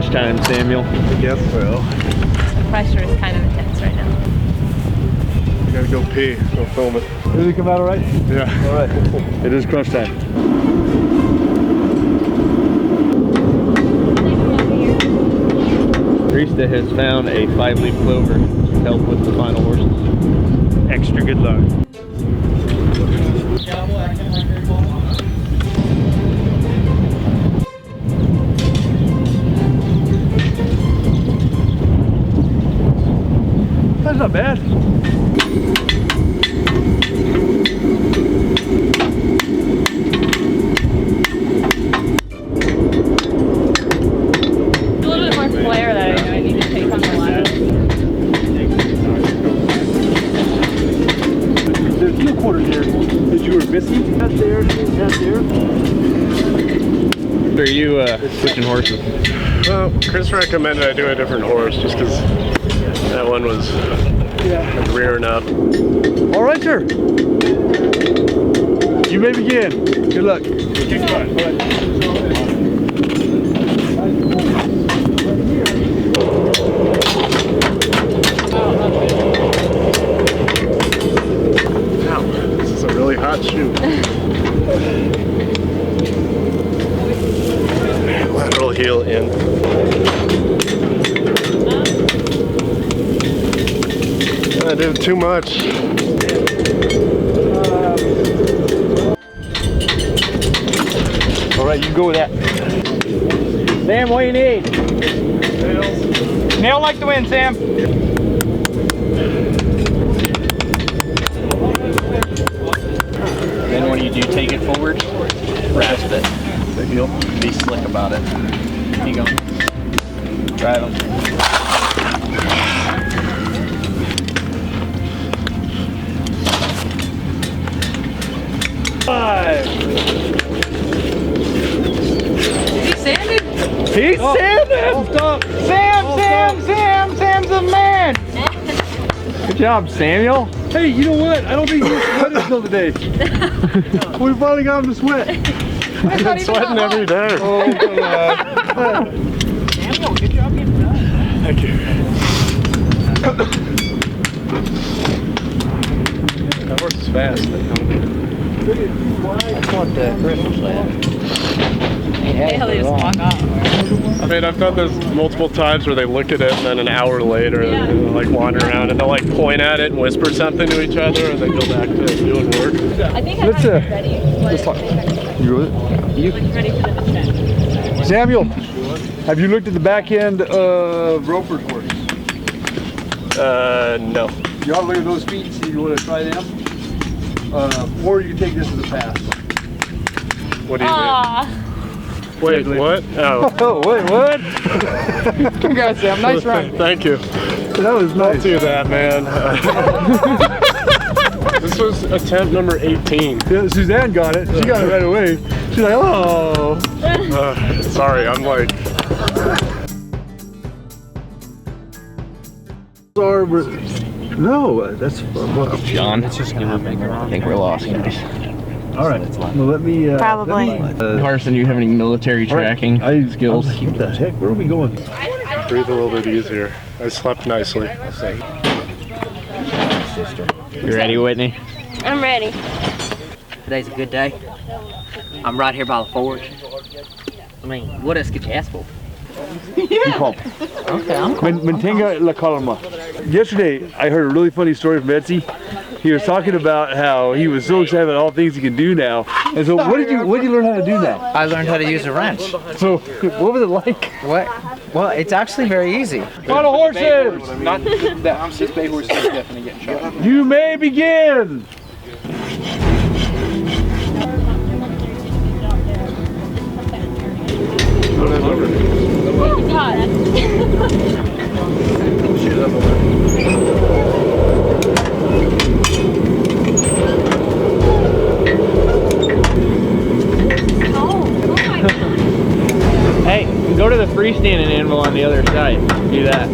crunch time, Samuel. I guess so. The pressure is kind of intense right now. I gotta go pee. Go film it. Did it come out all right? Yeah. All right. It is crunch time. Krista has found a 5-leaf clover to help with the final horses. Extra good luck. That's not bad. A little bit more flair that I need to take on the ladder. There's 2 quarters here that you were missing. Not there, not there. Are you switching horses? Well, Chris recommended I do a different horse just because that one was rearing up. All right, sir. You may begin. Good luck. Wow, this is a really hot shoe. Lateral heel in. I did too much. All right, you go with that. Sam, what do you need? Nail like the wind, Sam. Then what do? Take it forward, rasp it. Be slick about it. Keep going. Drive them. 5. He sanded? He's sanding! Stop! Sam's a man! Good job, Samuel. Hey, you know what? I don't think you sweated until today. We finally got him to sweat. I've been sweating every day. Oh, come on. Samuel, good job getting done. Thank you. That horse is fast. That's what Chris was saying. They just walk off. I mean, I've done this multiple times where they look at it and then an hour later they'll like wander around and they'll like point at it and whisper something to each other and then go back to doing work. I think I'm ready. You with it? You ready for the descent. Samuel, have you looked at the back end of Roper's horse? No. You ought to look at those feet and see if you want to try them. Or you can take this as a pass. What do you think? Wait, what? Oh. Oh, wait, what? Congrats, Sam. Nice run. Thank you. That was Don't nice. do that, man. This was attempt number 18. Yeah, Suzanne got it. She got it right away. She's like, oh. Sorry, I'm like... No, that's John, I think we're lost, guys. all right. Well, let me. Probably. Carson, do you have any military tracking skills? What the heck? Where are we going? Breathe a little bit easier. I slept nicely. You ready, Whitney? I'm ready. Today's a good day. I'm right here by the forge. I mean, what else could you ask for? Okay, I'm cool. Mantenga La Calma. Yesterday, I heard a really funny story from Betsy. He was talking about how he was so excited about all the things he can do now. And so, what did you learn how to do now? I learned how to use a wrench. So, what was it like? What? Well, it's actually very easy. Final horses! Not that this bay horse is definitely getting shot. You may begin! Hey, go to the freestanding anvil on the other side. Do that.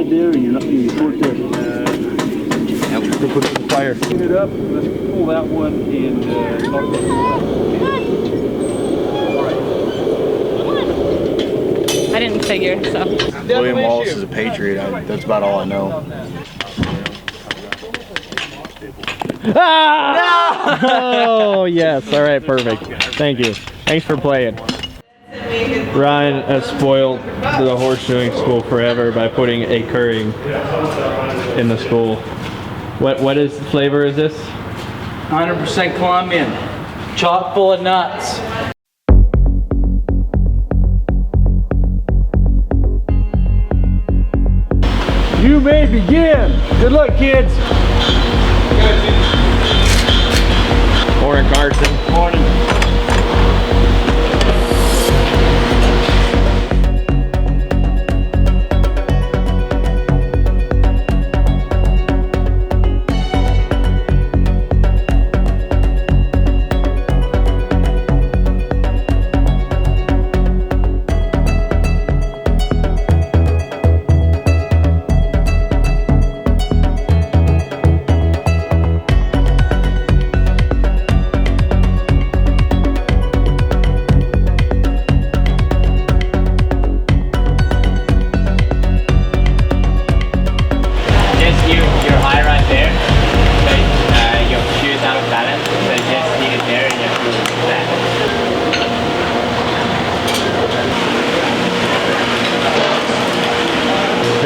right there, and you're not you sort the put it in the fire. Clean it up. Let's pull that one and talk about I didn't figure, so. William Wallace is a patriot. That's about all I know. Ah! Oh, yes. All right, perfect. Thank you. Thanks for playing. Ryan has spoiled the horseshoeing school forever by putting a currying in the school. What is flavor is this? 100% Colombian. Chock full of nuts. You may begin. Good luck, kids. Morning, Carson. Morning.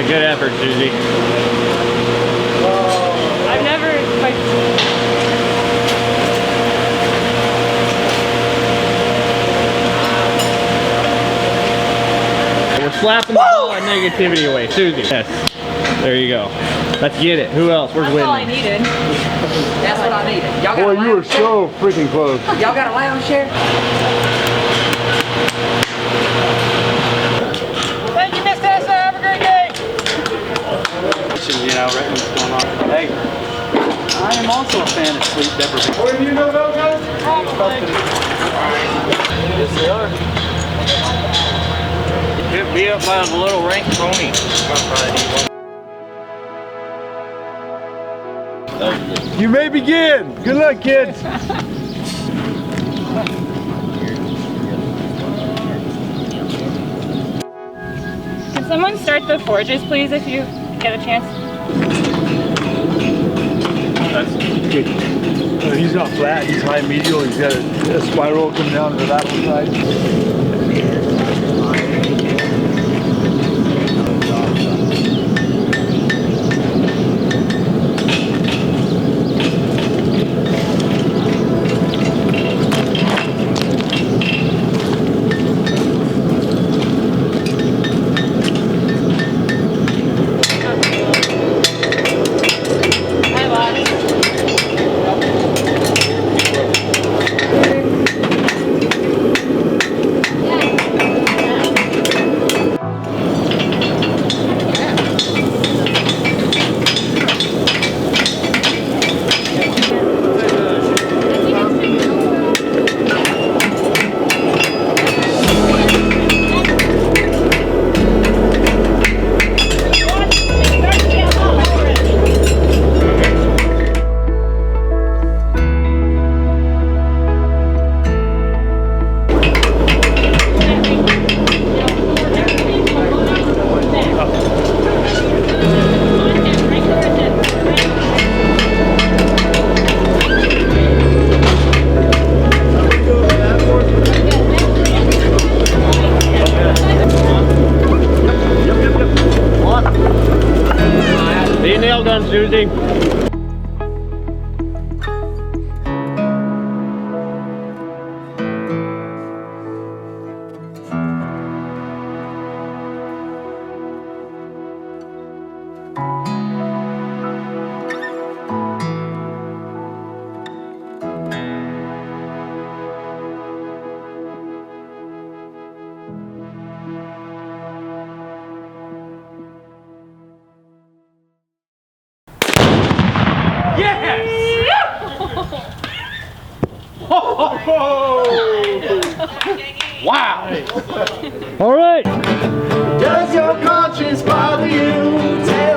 Good effort, Susie. I've never quite. We're slapping the ball of negativity away. Susie. Yes. There you go. Let's get it. Who else? Where's That's all I Whitney? needed. That's what I needed. Y'all got Boy, a you lounge were so freaking close. chair? Y'all got a lounge chair? Thank you, Miss Tessa. Have a great day. You know, right what's going on. Hey, I am also a fan of sleep deprivation. What do you know about guys? Yes, they are. Get beat up by a little rank pony. You may begin. Good luck, kids. Can someone start the forges, please, if you get a chance? That's good. He's not flat, he's high medial. He's got a spiral coming down to the lateral side. Susie. Yes! All right. Does your conscience bother you? Tell